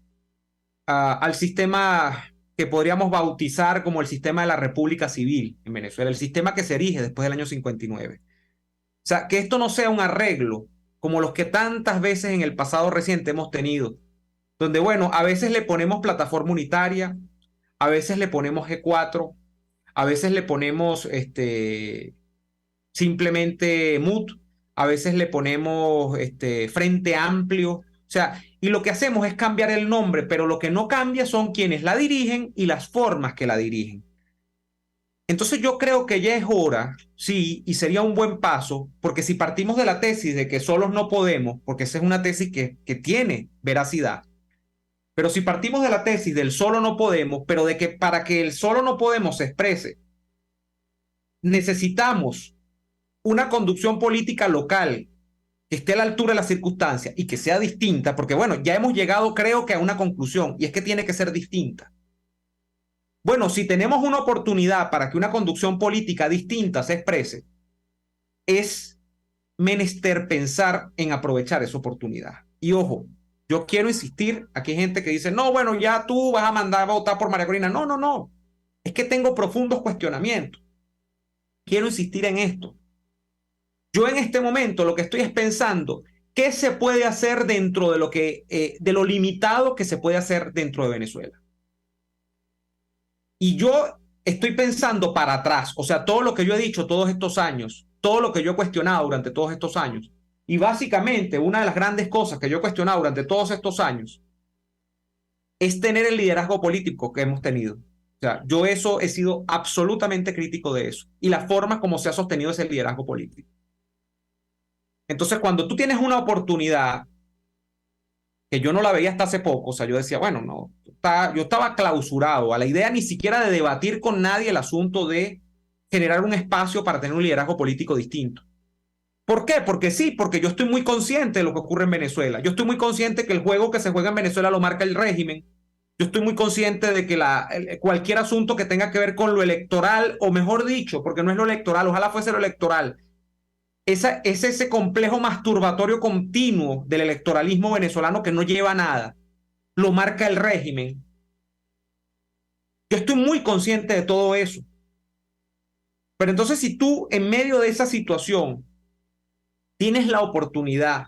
al sistema que podríamos bautizar como el sistema de la República Civil en Venezuela, el sistema que se erige después del año 59. O sea, que esto no sea un arreglo como los que tantas veces en el pasado reciente hemos tenido, donde, bueno, a veces le ponemos plataforma unitaria, a veces le ponemos G4, a veces le ponemos simplemente MUT, a veces le ponemos Frente Amplio, o sea, y lo que hacemos es cambiar el nombre, pero lo que no cambia son quienes la dirigen y las formas que la dirigen. Entonces yo creo que ya es hora, sí, y sería un buen paso, porque si partimos de la tesis de que solos no podemos, porque esa es una tesis que tiene veracidad, pero si partimos de la tesis del solo no podemos, pero de que para que el solo no podemos se exprese, necesitamos una conducción política local que esté a la altura de las circunstancias y que sea distinta, porque bueno, ya hemos llegado creo que a una conclusión, y es que tiene que ser distinta. Bueno, si tenemos una oportunidad para que una conducción política distinta se exprese, es menester pensar en aprovechar esa oportunidad. Y ojo, yo quiero insistir, aquí hay gente que dice, no, bueno, ya tú vas a mandar a votar por María Corina. No, no, no. Es que tengo profundos cuestionamientos. Quiero insistir en esto. Yo en este momento lo que estoy es pensando qué se puede hacer dentro de lo limitado que se puede hacer dentro de Venezuela. Y yo estoy pensando para atrás, o sea, todo lo que yo he dicho todos estos años, todo lo que yo he cuestionado durante todos estos años. Y básicamente una de las grandes cosas que yo he cuestionado durante todos estos años es tener el liderazgo político que hemos tenido. O sea, yo eso he sido absolutamente crítico de eso y la forma como se ha sostenido ese liderazgo político. Entonces, cuando tú tienes una oportunidad que yo no la veía hasta hace poco, o sea, yo decía, bueno, no, yo estaba clausurado a la idea ni siquiera de debatir con nadie el asunto de generar un espacio para tener un liderazgo político distinto. ¿Por qué? Porque sí, porque yo estoy muy consciente de lo que ocurre en Venezuela. Yo estoy muy consciente que el juego que se juega en Venezuela lo marca el régimen. Yo estoy muy consciente de que cualquier asunto que tenga que ver con lo electoral, o mejor dicho, porque no es lo electoral, ojalá fuese lo electoral, es ese complejo masturbatorio continuo del electoralismo venezolano que no lleva a nada, lo marca el régimen. Yo estoy muy consciente de todo eso. Pero entonces si tú en medio de esa situación tienes la oportunidad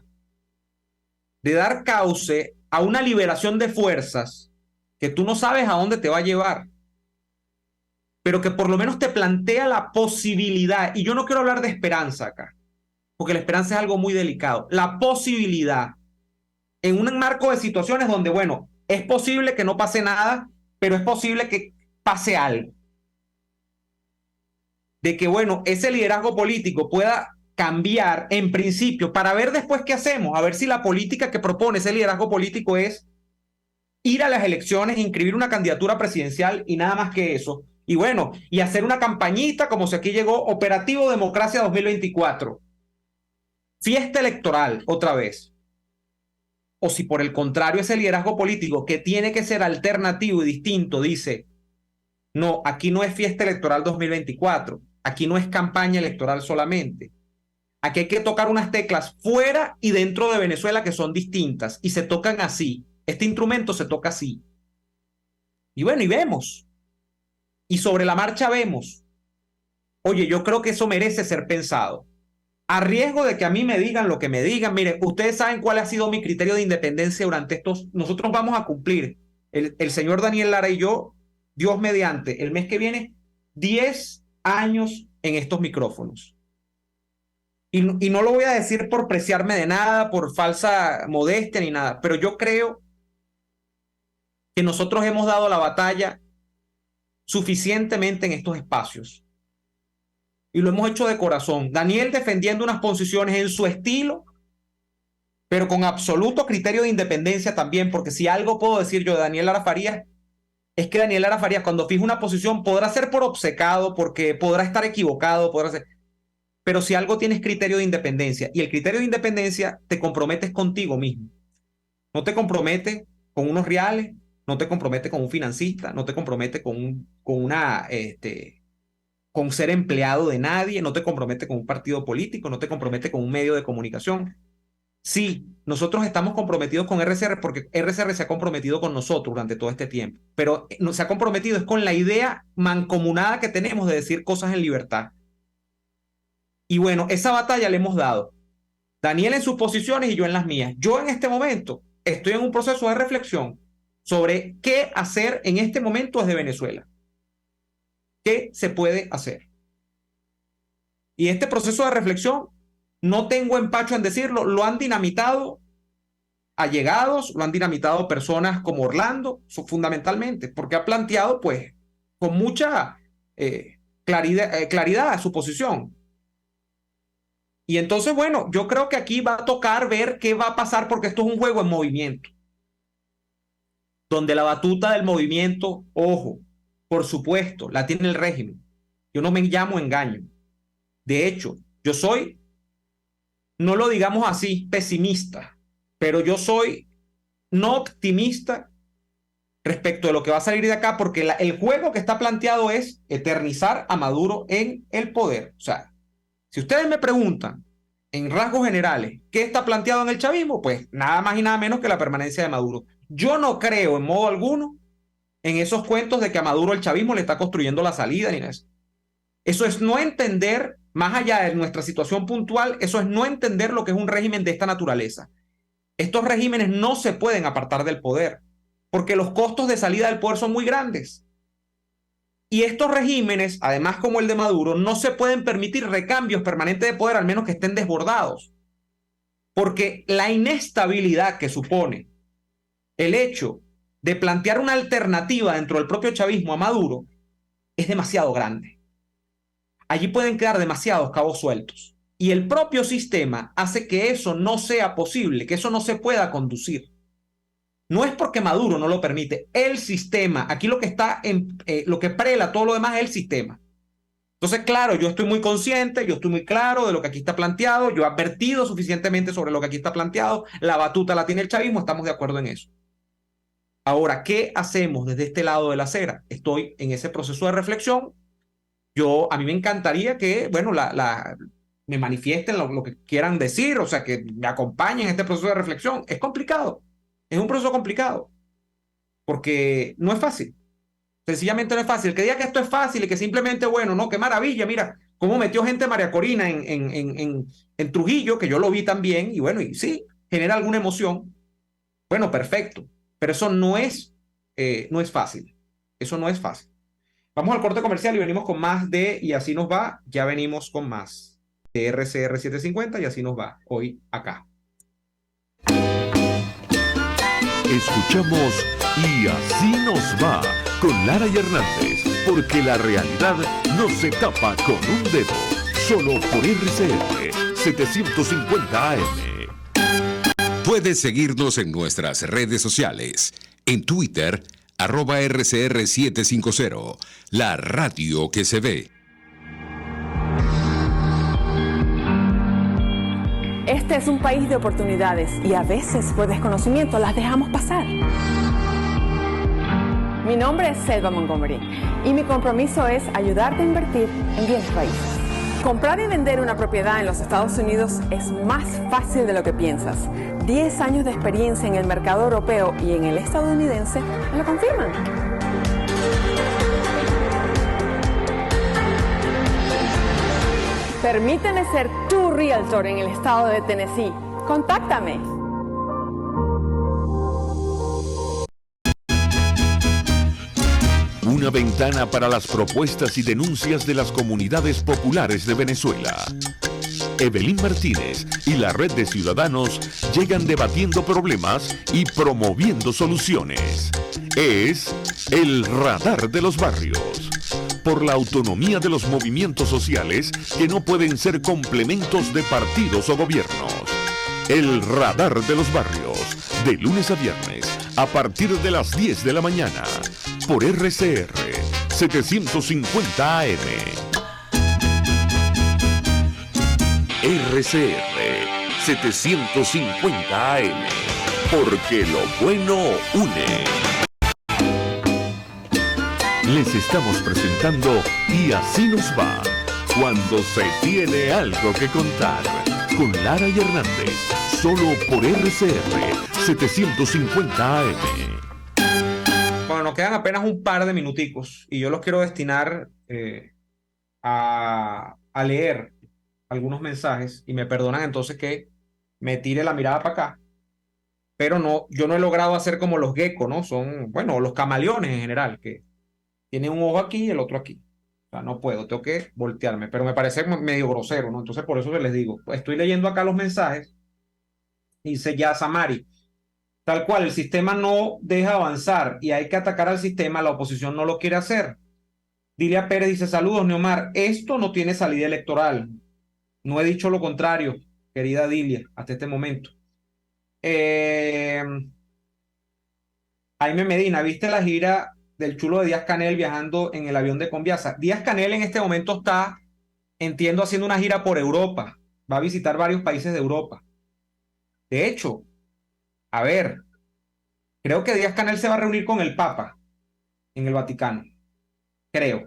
de dar cauce a una liberación de fuerzas que tú no sabes a dónde te va a llevar, pero que por lo menos te plantea la posibilidad, y yo no quiero hablar de esperanza acá, porque la esperanza es algo muy delicado, la posibilidad en un marco de situaciones donde, bueno, es posible que no pase nada, pero es posible que pase algo. De que, bueno, ese liderazgo político pueda cambiar en principio para ver después qué hacemos, a ver si la política que propone ese liderazgo político es ir a las elecciones, inscribir una candidatura presidencial y nada más que eso. Y bueno, y hacer una campañita como si aquí llegó Operativo Democracia 2024. Fiesta electoral otra vez. O si por el contrario ese liderazgo político que tiene que ser alternativo y distinto dice, no, aquí no es fiesta electoral 2024, aquí no es campaña electoral solamente. Aquí hay que tocar unas teclas fuera y dentro de Venezuela que son distintas y se tocan así. Este instrumento se toca así. Y bueno, y vemos. Y sobre la marcha vemos. Oye, yo creo que eso merece ser pensado. a riesgo de que a mí me digan lo que me digan, mire, ustedes saben cuál ha sido mi criterio de independencia durante nosotros vamos a cumplir, el señor Daniel Lara y yo, Dios mediante, el mes que viene, 10 años en estos micrófonos. Y no lo voy a decir por preciarme de nada, por falsa modestia ni nada, pero yo creo que nosotros hemos dado la batalla suficientemente en estos espacios. Y lo hemos hecho de corazón. Daniel defendiendo unas posiciones en su estilo, pero con absoluto criterio de independencia también, porque si algo puedo decir yo de Daniel Lara Farías, es que Daniel Lara Farías cuando fija una posición podrá ser por obcecado, porque podrá estar equivocado, podrá ser... pero si algo tienes criterio de independencia, y el criterio de independencia te comprometes contigo mismo. No te comprometes con unos reales, no te comprometes con un financista, no te comprometes con ser empleado de nadie, no te comprometes con un partido político, no te comprometes con un medio de comunicación. Sí, nosotros estamos comprometidos con RCR porque RCR se ha comprometido con nosotros durante todo este tiempo, pero se ha comprometido es con la idea mancomunada que tenemos de decir cosas en libertad. Y bueno, esa batalla le hemos dado. Daniel en sus posiciones y yo en las mías. Yo en este momento estoy en un proceso de reflexión sobre qué hacer en este momento desde Venezuela. ¿Qué se puede hacer? Y este proceso de reflexión, no tengo empacho en decirlo, lo han dinamitado allegados, lo han dinamitado personas como Orlando, fundamentalmente, porque ha planteado, pues, con mucha claridad su posición. Y entonces, bueno, yo creo que aquí va a tocar ver qué va a pasar, porque esto es un juego en movimiento, donde la batuta del movimiento, ojo, por supuesto, la tiene el régimen. Yo no me llamo engaño. De hecho, yo soy, no lo digamos así, pesimista, pero yo soy no optimista respecto de lo que va a salir de acá, porque el juego que está planteado es eternizar a Maduro en el poder. O sea, si ustedes me preguntan en rasgos generales qué está planteado en el chavismo, pues nada más y nada menos que la permanencia de Maduro. Yo no creo en modo alguno en esos cuentos de que a Maduro el chavismo le está construyendo la salida ni nada. Eso es no entender, más allá de nuestra situación puntual, eso es no entender lo que es un régimen de esta naturaleza. Estos regímenes no se pueden apartar del poder, porque los costos de salida del poder son muy grandes. Y estos regímenes, además como el de Maduro, no se pueden permitir recambios permanentes de poder, al menos que estén desbordados. Porque la inestabilidad que supone el hecho de plantear una alternativa dentro del propio chavismo a Maduro es demasiado grande. Allí pueden quedar demasiados cabos sueltos. Y el propio sistema hace que eso no sea posible, que eso no se pueda conducir. No es porque Maduro no lo permite. El sistema, aquí lo que está lo que prela todo lo demás es el sistema. Entonces, claro, yo estoy muy consciente, yo estoy muy claro de lo que aquí está planteado, yo he advertido suficientemente sobre lo que aquí está planteado, la batuta la tiene el chavismo, estamos de acuerdo en eso. Ahora, ¿qué hacemos desde este lado de la acera? Estoy en ese proceso de reflexión. A mí me encantaría que, bueno, me manifiesten lo que quieran decir, o sea, que me acompañen en este proceso de reflexión. Es complicado, es un proceso complicado, porque no es fácil. Sencillamente no es fácil. El que diga que esto es fácil y que simplemente, bueno, no, qué maravilla, mira cómo metió gente María Corina en Trujillo, que yo lo vi también, y bueno, y sí, genera alguna emoción. Bueno, perfecto. Pero eso no es fácil. Eso no es fácil. Vamos al corte comercial y venimos con más Y así nos va. Ya venimos con más de RCR 750 y así nos va hoy acá. Escuchamos Y así nos va con Lara y Hernández, porque la realidad no se tapa con un dedo. Solo por RCR 750 AM. Puedes seguirnos en nuestras redes sociales. En Twitter, @RCR750, la radio que se ve. Este es un país de oportunidades y a veces por desconocimiento las dejamos pasar. Mi nombre es Selva Montgomery y mi compromiso es ayudarte a invertir en bienes raíces. Comprar y vender una propiedad en los Estados Unidos es más fácil de lo que piensas. 10 años de experiencia en el mercado europeo y en el estadounidense lo confirman. Permíteme ser tu realtor en el estado de Tennessee. Contáctame. Una ventana para las propuestas y denuncias de las comunidades populares de Venezuela. Evelyn Martínez y la Red de Ciudadanos llegan debatiendo problemas y promoviendo soluciones. Es el Radar de los Barrios. Por la autonomía de los movimientos sociales que no pueden ser complementos de partidos o gobiernos. El Radar de los Barrios, de lunes a viernes, a partir de las 10 de la mañana, por RCR 750 AM. RCR 750 AM, porque lo bueno une. Les estamos presentando Y así nos va, cuando se tiene algo que contar, con Lara y Hernández, solo por RCR 750 AM. Bueno, nos quedan apenas un par de minuticos y yo los quiero destinar a leer algunos mensajes, y me perdonan entonces que me tire la mirada para acá, pero no, yo no he logrado hacer como los geckos, ¿no? Son, bueno, los camaleones en general, que tienen un ojo aquí y el otro aquí. O sea, no puedo, tengo que voltearme, pero me parece medio grosero, ¿no? Entonces por eso les digo, pues estoy leyendo acá los mensajes, dice ya Samari, tal cual, el sistema no deja avanzar y hay que atacar al sistema, la oposición no lo quiere hacer. Dilia Pérez dice, saludos, Neomar, esto no tiene salida electoral. No he dicho lo contrario, querida Dilia, hasta este momento. Jaime Medina, ¿viste la gira del chulo de Díaz Canel viajando en el avión de Conviasa? Díaz Canel en este momento está, entiendo, haciendo una gira por Europa. Va a visitar varios países de Europa. De hecho, a ver, creo que Díaz Canel se va a reunir con el Papa en el Vaticano. Creo.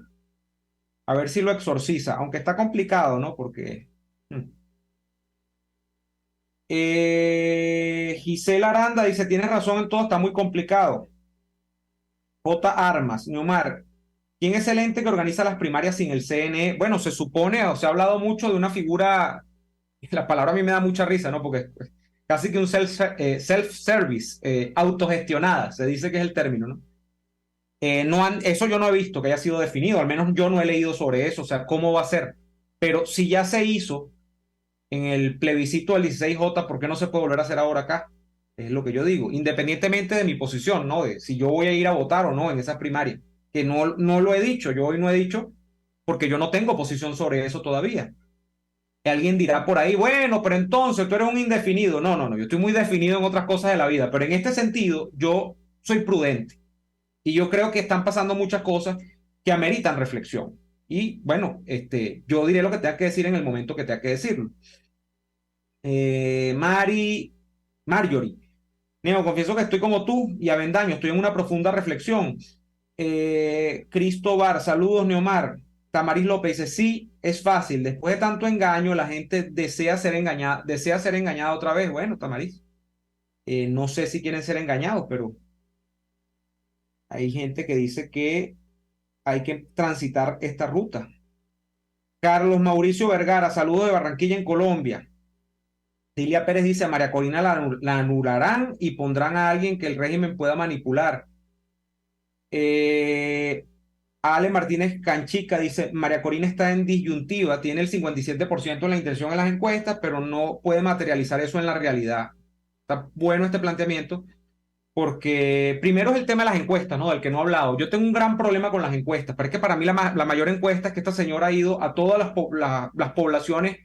A ver si lo exorciza, aunque está complicado, ¿no? Porque... Gisela Aranda dice, tienes razón en todo, está muy complicado. J. Armas, Neomar, ¿quién es el ente que organiza las primarias sin el CNE? Bueno, se supone, o se ha hablado mucho de una figura, la palabra a mí me da mucha risa, ¿no? Porque casi que un self-service, autogestionada, se dice que es el término, ¿no? Eso yo no he visto que haya sido definido, al menos yo no he leído sobre eso, o sea, cómo va a ser. Pero si ya se hizo en el plebiscito del 16J, ¿por qué no se puede volver a hacer ahora acá? Es lo que yo digo, independientemente de mi posición, ¿no? De si yo voy a ir a votar o no en esas primarias, que no lo he dicho, yo hoy no he dicho, porque yo no tengo posición sobre eso todavía. Y alguien dirá por ahí, bueno, pero entonces tú eres un indefinido. No, yo estoy muy definido en otras cosas de la vida, pero en este sentido yo soy prudente. Y yo creo que están pasando muchas cosas que ameritan reflexión. Y bueno, yo diré lo que tenga que decir en el momento que tenga que decirlo. Marjorie, Neo, confieso que estoy como tú y Avendaño, estoy en una profunda reflexión. Cristobar, saludos, Neomar. Tamaris López dice, sí, es fácil. Después de tanto engaño, la gente desea ser engañada otra vez. Bueno, Tamaris, no sé si quieren ser engañados, pero hay gente que dice que hay que transitar esta ruta. Carlos Mauricio Vergara, saludos de Barranquilla en Colombia. Dilia Pérez dice, a María Corina la anularán y pondrán a alguien que el régimen pueda manipular. Ale Martínez Canchica dice, María Corina está en disyuntiva, tiene el 57% de la intención en las encuestas, pero no puede materializar eso en la realidad. Está bueno este planteamiento, porque primero es el tema de las encuestas, ¿no? Del que no he hablado. Yo tengo un gran problema con las encuestas, pero es que para mí la mayor encuesta es que esta señora ha ido a todas las poblaciones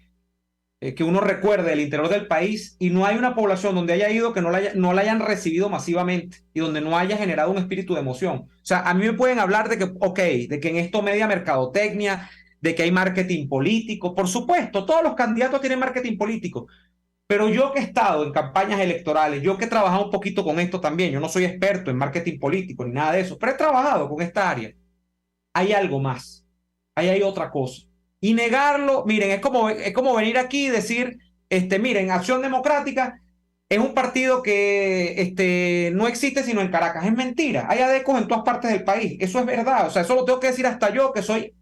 que uno recuerde del interior del país, y no hay una población donde haya ido que no la hayan recibido masivamente y donde no haya generado un espíritu de emoción. O sea, a mí me pueden hablar de que, de que en esto media mercadotecnia, de que hay marketing político. Por supuesto, todos los candidatos tienen marketing político. Pero yo que he estado en campañas electorales, yo que he trabajado un poquito con esto también, yo no soy experto en marketing político ni nada de eso, pero he trabajado con esta área. Hay algo más, ahí hay otra cosa. Y negarlo, miren, es como venir aquí y decir, miren, Acción Democrática es un partido que no existe sino en Caracas. Es mentira, hay adecos en todas partes del país, eso es verdad, o sea, eso lo tengo que decir hasta yo, que soy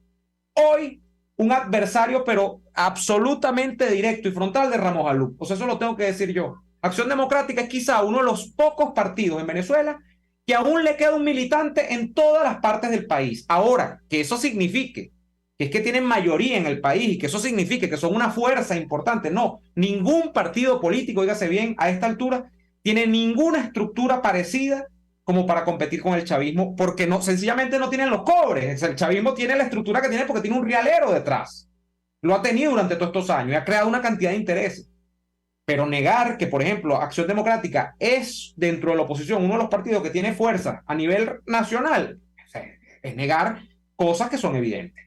hoy un adversario, pero absolutamente directo y frontal de Ramos Alú. O sea, eso lo tengo que decir yo. Acción Democrática es quizá uno de los pocos partidos en Venezuela que aún le queda un militante en todas las partes del país. Ahora, que eso signifique que es que tienen mayoría en el país y que eso signifique que son una fuerza importante. No, ningún partido político, dígase bien, a esta altura, tiene ninguna estructura parecida como para competir con el chavismo, porque no, sencillamente no tienen los cobres. El chavismo tiene la estructura que tiene porque tiene un rialero detrás. Lo ha tenido durante todos estos años y ha creado una cantidad de intereses. Pero negar que, por ejemplo, Acción Democrática es, dentro de la oposición, uno de los partidos que tiene fuerza a nivel nacional, es negar cosas que son evidentes.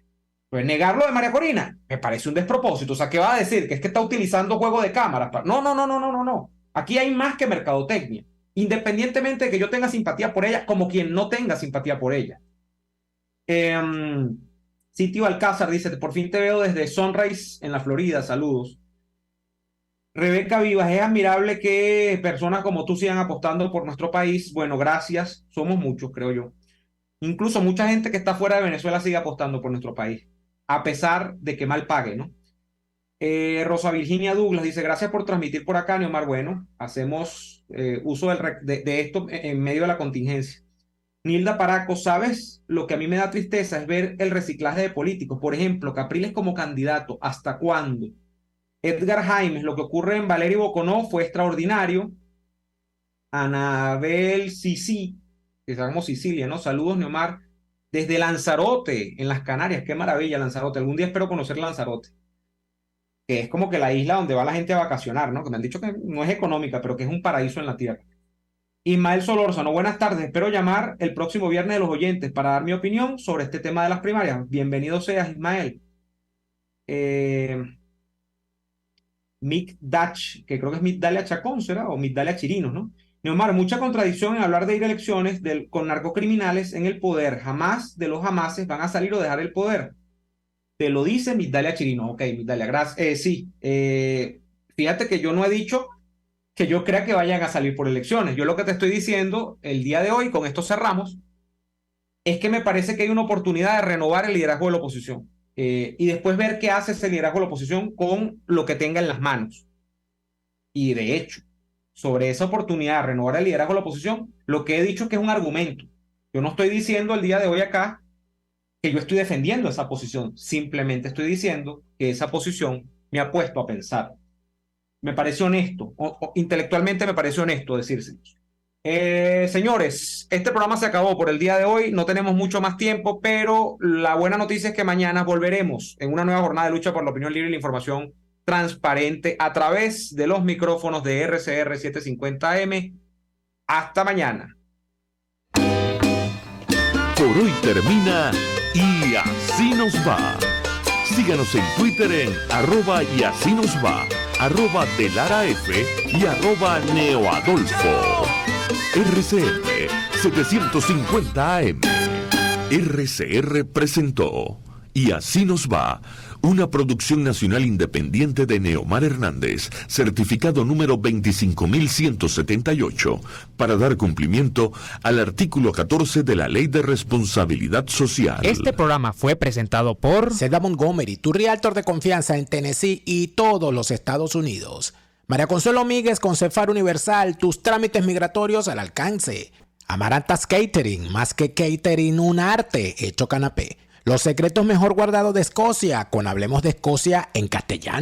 Pues negarlo de María Corina me parece un despropósito. O sea, ¿qué va a decir? Que es que está utilizando juego de cámaras. No. Aquí hay más que mercadotecnia. Independientemente de que yo tenga simpatía por ella, como quien no tenga simpatía por ella. Sitio Alcázar dice, por fin te veo desde Sunrise en la Florida. Saludos. Rebeca Vivas, es admirable que personas como tú sigan apostando por nuestro país. Bueno, gracias. Somos muchos, creo yo. Incluso mucha gente que está fuera de Venezuela sigue apostando por nuestro país, a pesar de que mal pague, ¿no? Rosa Virginia Douglas dice, gracias por transmitir por acá, Neomar. Bueno, hacemos uso de esto en medio de la contingencia. Nilda Paraco, ¿sabes? Lo que a mí me da tristeza es ver el reciclaje de políticos. Por ejemplo, Capriles como candidato, ¿hasta cuándo? Edgar Jaimes, lo que ocurre en Valerio Boconó fue extraordinario. Anabel Sisi, que sabemos Sicilia, ¿no? Saludos, Neomar. Desde Lanzarote, en las Canarias. Qué maravilla, Lanzarote. Algún día espero conocer Lanzarote, que es como que la isla donde va la gente a vacacionar, ¿no? Que me han dicho que no es económica, pero que es un paraíso en la tierra. Ismael Solórzano, buenas tardes. Espero llamar el próximo viernes de los oyentes para dar mi opinión sobre este tema de las primarias. Bienvenido seas, Ismael. Mick Dach, que creo que es Migdalia Chacón, ¿será? O Migdalia Chirinos, ¿no? Neomar, mucha contradicción en hablar de ir a elecciones con narcocriminales en el poder. Jamás de los jamases van a salir o dejar el poder. Te lo dice Migdalia Chirinos. Ok, Migdalia, gracias. Sí, fíjate que yo no he dicho que yo crea que vayan a salir por elecciones. Yo lo que te estoy diciendo el día de hoy, con esto cerramos, es que me parece que hay una oportunidad de renovar el liderazgo de la oposición y después ver qué hace ese liderazgo de la oposición con lo que tenga en las manos. Y de hecho, sobre esa oportunidad de renovar el liderazgo de la oposición, lo que he dicho es que es un argumento. Yo no estoy diciendo el día de hoy acá que yo estoy defendiendo esa posición, simplemente estoy diciendo que esa posición me ha puesto a pensar. Me parece honesto, intelectualmente me parece honesto decírselos. Señores, este programa se acabó por el día de hoy, no tenemos mucho más tiempo, pero la buena noticia es que mañana volveremos en una nueva jornada de lucha por la opinión libre y la información transparente a través de los micrófonos de RCR 750M. Hasta mañana. Por hoy termina Y Así Nos Va. Síganos en Twitter en @YASÍNOSVA, @DeLaraF y @NeoAdolfo. RCR 750 AM. RCR presentó Y Así Nos Va, una producción nacional independiente de Neomar Hernández, certificado número 25178, para dar cumplimiento al artículo 14 de la Ley de Responsabilidad Social. Este programa fue presentado por Seda Montgomery, tu realtor de confianza en Tennessee y todos los Estados Unidos. María Consuelo Míguez con Cefar Universal, tus trámites migratorios al alcance. Amarantas Catering, más que catering, un arte hecho canapé. Los secretos mejor guardados de Escocia, con Hablemos de Escocia en castellano.